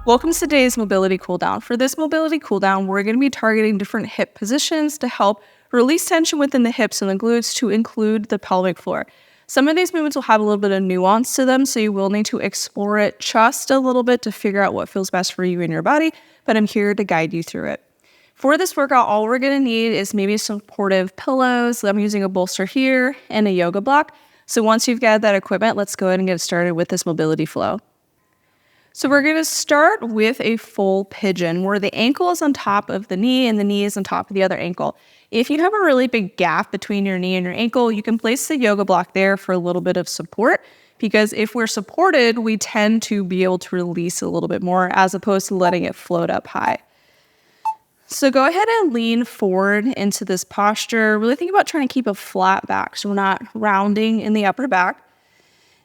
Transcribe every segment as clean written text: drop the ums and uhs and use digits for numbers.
Welcome to today's mobility cool down. For this mobility cool down, we're going to be targeting different hip positions to help release tension within the hips and the glutes to include the pelvic floor. Some of these movements will have a little bit of nuance to them, so you will need to explore it just a little bit to figure out what feels best for you and your body, but I'm here to guide you through it. For this workout, all we're going to need is maybe some supportive pillows. I'm using a bolster here and a yoga block. So once you've got that equipment, let's go ahead and get started with this mobility flow. So we're going to start with a full pigeon where the ankle is on top of the knee and the knee is on top of the other ankle. If you have a really big gap between your knee and your ankle, you can place the yoga block there for a little bit of support, because if we're supported, we tend to be able to release a little bit more as opposed to letting it float up high. So go ahead and lean forward into this posture. Really think about trying to keep a flat back so we're not rounding in the upper back.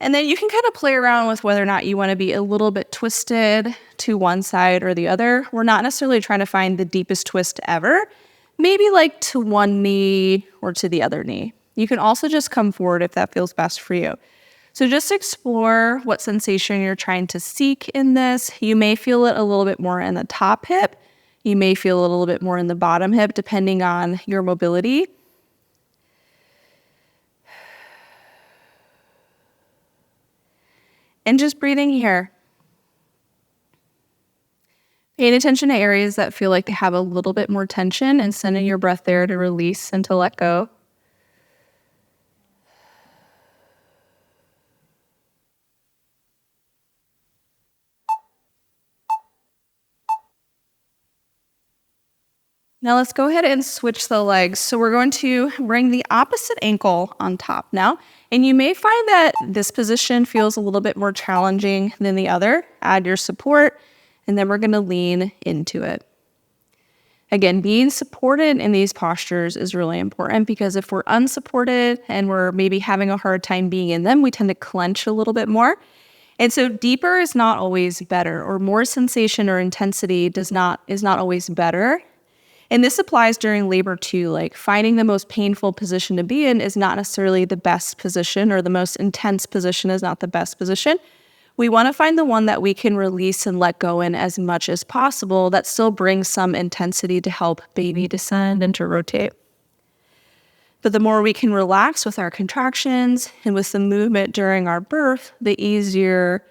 And then you can kind of play around with whether or not you want to be a little bit twisted to one side or the other. We're not necessarily trying to find the deepest twist ever. Maybe like to one knee or to the other knee. You can also just come forward if that feels best for you. So just explore what sensation you're trying to seek in this. You may feel it a little bit more in the top hip. You may feel it a little bit more in the bottom hip, depending on your mobility. And just breathing here. Paying attention to areas that feel like they have a little bit more tension and sending your breath there to release and to let go. Now let's go ahead and switch the legs. So we're going to bring the opposite ankle on top now. And you may find that this position feels a little bit more challenging than the other. Add your support, and then we're going to lean into it. Again, being supported in these postures is really important, because if we're unsupported and we're maybe having a hard time being in them, we tend to clench a little bit more. And so deeper is not always better, or more sensation or intensity is not always better. And this applies during labor too. Like, finding the most painful position to be in is not necessarily the best position, or the most intense position is not the best position. We want to find the one that we can release and let go in as much as possible that still brings some intensity to help baby descend and to rotate. But the more we can relax with our contractions and with the movement during our birth, the easier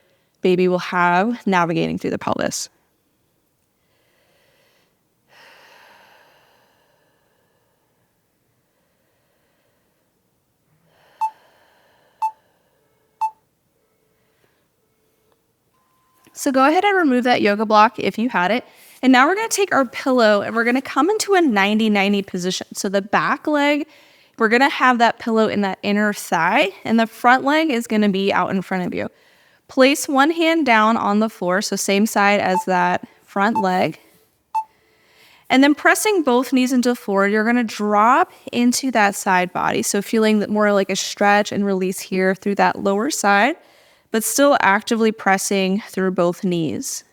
baby will have navigating through the pelvis. So go ahead and remove that yoga block if you had it. And now we're going to take our pillow and we're going to come into a 90-90 position. So the back leg, we're going to have that pillow in that inner thigh, and the front leg is going to be out in front of you. Place one hand down on the floor, so same side as that front leg. And then pressing both knees into the floor, you're going to drop into that side body. So feeling more like a stretch and release here through that lower side, but still actively pressing through both knees.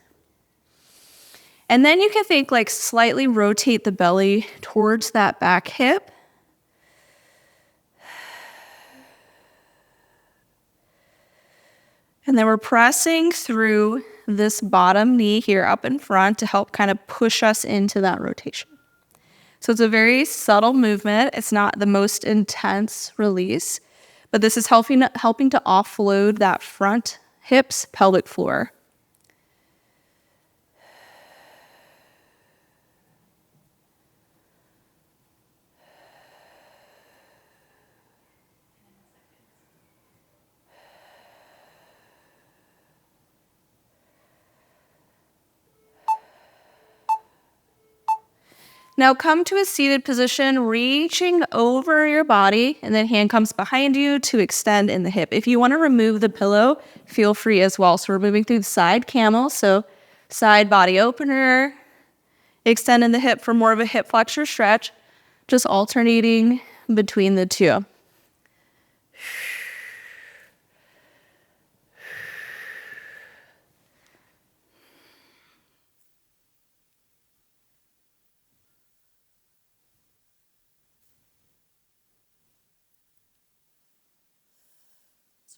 And then you can think like slightly rotate the belly towards that back hip. And then we're pressing through this bottom knee here up in front to help kind of push us into that rotation. So it's a very subtle movement. It's not the most intense release, but this is helping to offload that front hips pelvic floor. Now come to a seated position, reaching over your body, and then hand comes behind you to extend in the hip. If you want to remove the pillow, feel free as well. So we're moving through the side camel. So side body opener, extend in the hip for more of a hip flexor stretch, just alternating between the two.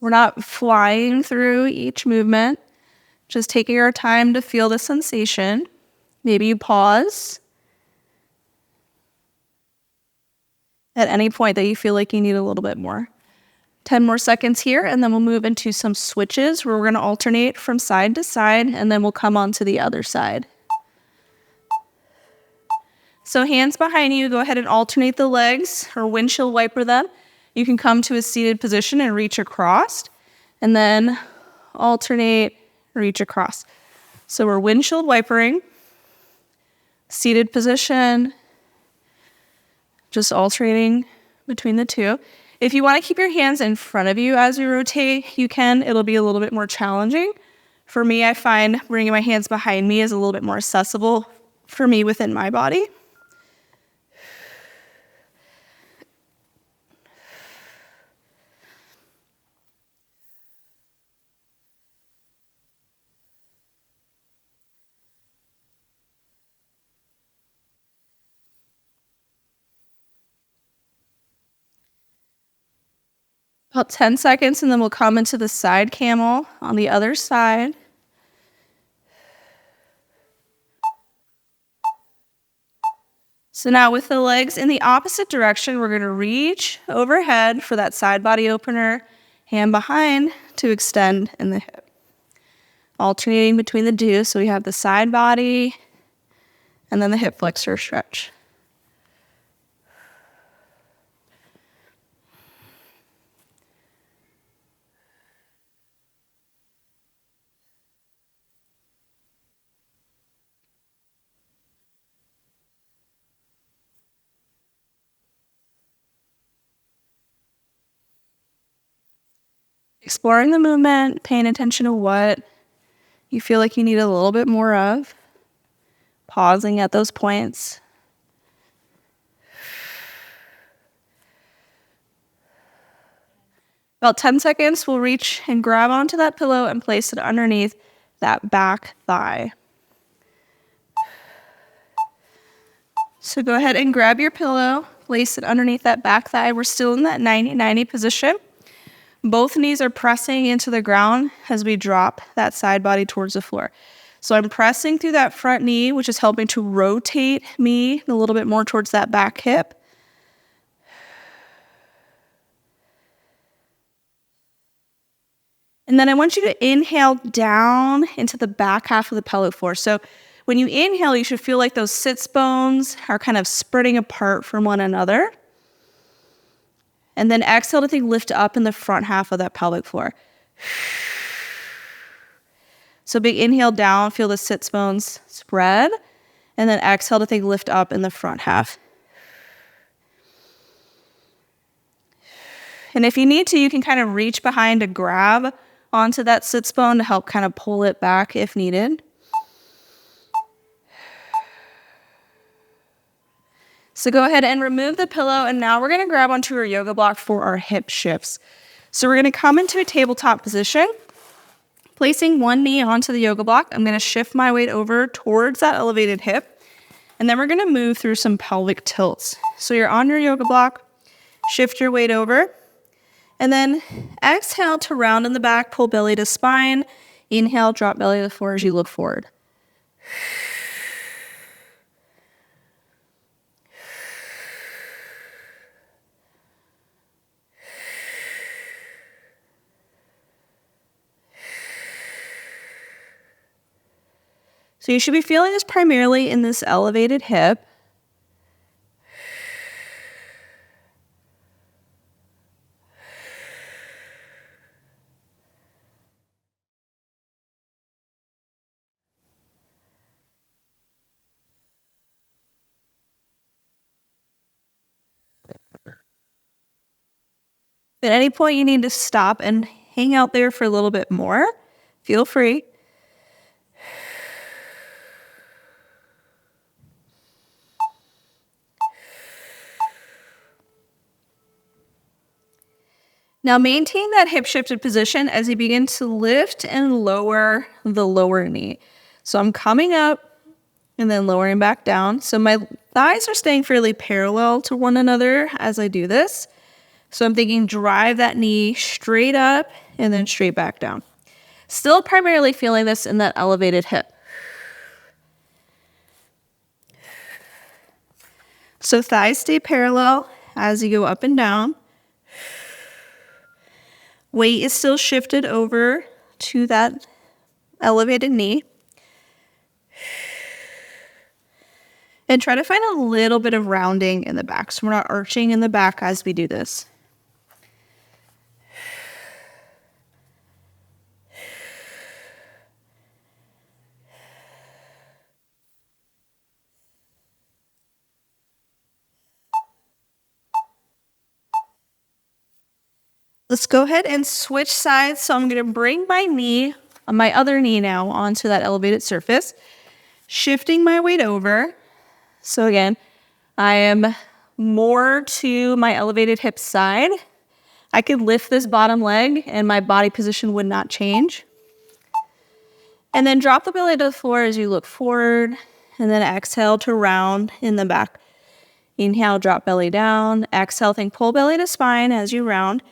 We're not flying through each movement, Just taking our time to feel the sensation. Maybe you pause at any point that you feel like you need a little bit more. 10 more seconds here, and then we'll move into some switches where we're going to alternate from side to side, and then we'll come on to the other side. So hands behind you, go ahead and alternate the legs or windshield wiper them. You can come to a seated position and reach across, and then alternate, reach across. So we're windshield wipering, seated position, just alternating between the two. If you want to keep your hands in front of you as you rotate, you can. It'll be a little bit more challenging. For me, I find bringing my hands behind me is a little bit more accessible for me within my body. About 10 seconds, and then we'll come into the side camel on the other side. So now with the legs in the opposite direction, we're going to reach overhead for that side body opener, hand behind to extend in the hip. Alternating between the two, so we have the side body and then the hip flexor stretch. Exploring the movement, paying attention to what you feel like you need a little bit more of. Pausing at those points. About 10 seconds, we'll reach and grab onto that pillow and place it underneath that back thigh. So go ahead and grab your pillow, place it underneath that back thigh. We're still in that 90-90 position. Both knees are pressing into the ground as we drop that side body towards the floor. So I'm pressing through that front knee, which is helping to rotate me a little bit more towards that back hip. And then I want you to inhale down into the back half of the pelvic floor. So when you inhale, you should feel like those sits bones are kind of spreading apart from one another. And then exhale to think lift up in the front half of that pelvic floor. So big inhale down, feel the sits bones spread. And then exhale to think lift up in the front half. And if you need to, you can kind of reach behind to grab onto that sits bone to help kind of pull it back if needed. So go ahead and remove the pillow, and now we're going to grab onto our yoga block for our hip shifts. So we're going to come into a tabletop position, placing one knee onto the yoga block. I'm going to shift my weight over towards that elevated hip, and then we're going to move through some pelvic tilts. So you're on your yoga block, shift your weight over, and then exhale to round in the back, pull belly to spine. Inhale, drop belly to the floor as you look forward. So you should be feeling this primarily in this elevated hip. At any point you need to stop and hang out there for a little bit more, feel free. Now maintain that hip shifted position as you begin to lift and lower the lower knee. So I'm coming up and then lowering back down. So my thighs are staying fairly parallel to one another as I do this. So I'm thinking drive that knee straight up and then straight back down. Still primarily feeling this in that elevated hip. So thighs stay parallel as you go up and down. Weight is still shifted over to that elevated knee. And try to find a little bit of rounding in the back, so we're not arching in the back as we do this. Let's go ahead and switch sides. So I'm going to bring my other knee now onto that elevated surface, shifting my weight over. So again, I am more to my elevated hip side. I could lift this bottom leg and my body position would not change. And then drop the belly to the floor as you look forward, and then exhale to round in the back. Inhale, drop belly down. Exhale, think pull belly to spine as you round.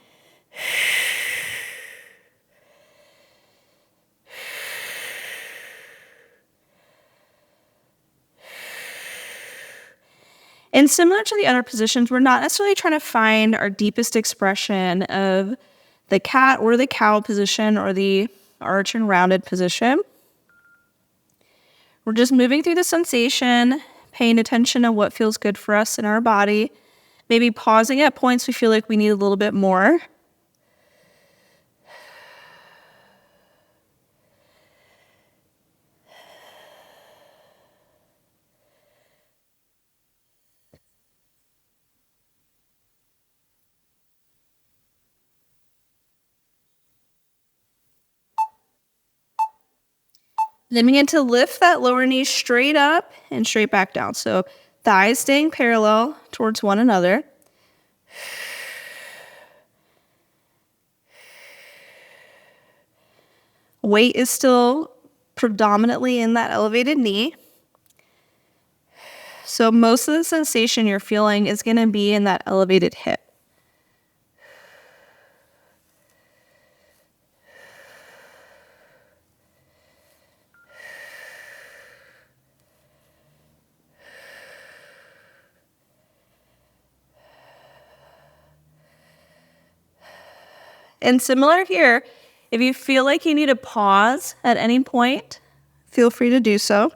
And similar to the other positions, we're not necessarily trying to find our deepest expression of the cat or the cow position or the arch and rounded position. We're just moving through the sensation, paying attention to what feels good for us in our body, maybe pausing at points we feel like we need a little bit more. Then begin to lift that lower knee straight up and straight back down. So thighs staying parallel towards one another. Weight is still predominantly in that elevated knee. So most of the sensation you're feeling is going to be in that elevated hip. And similar here, if you feel like you need to pause at any point, feel free to do so.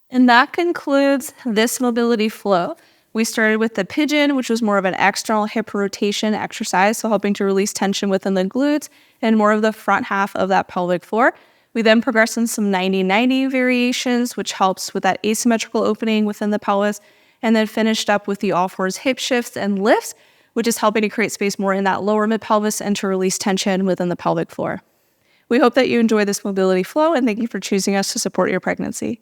And that concludes this mobility flow. We started with the pigeon, which was more of an external hip rotation exercise, so helping to release tension within the glutes and more of the front half of that pelvic floor. We then progressed in some 90-90 variations, which helps with that asymmetrical opening within the pelvis, and then finished up with the all-fours hip shifts and lifts, which is helping to create space more in that lower mid-pelvis and to release tension within the pelvic floor. We hope that you enjoy this mobility flow, and thank you for choosing us to support your pregnancy.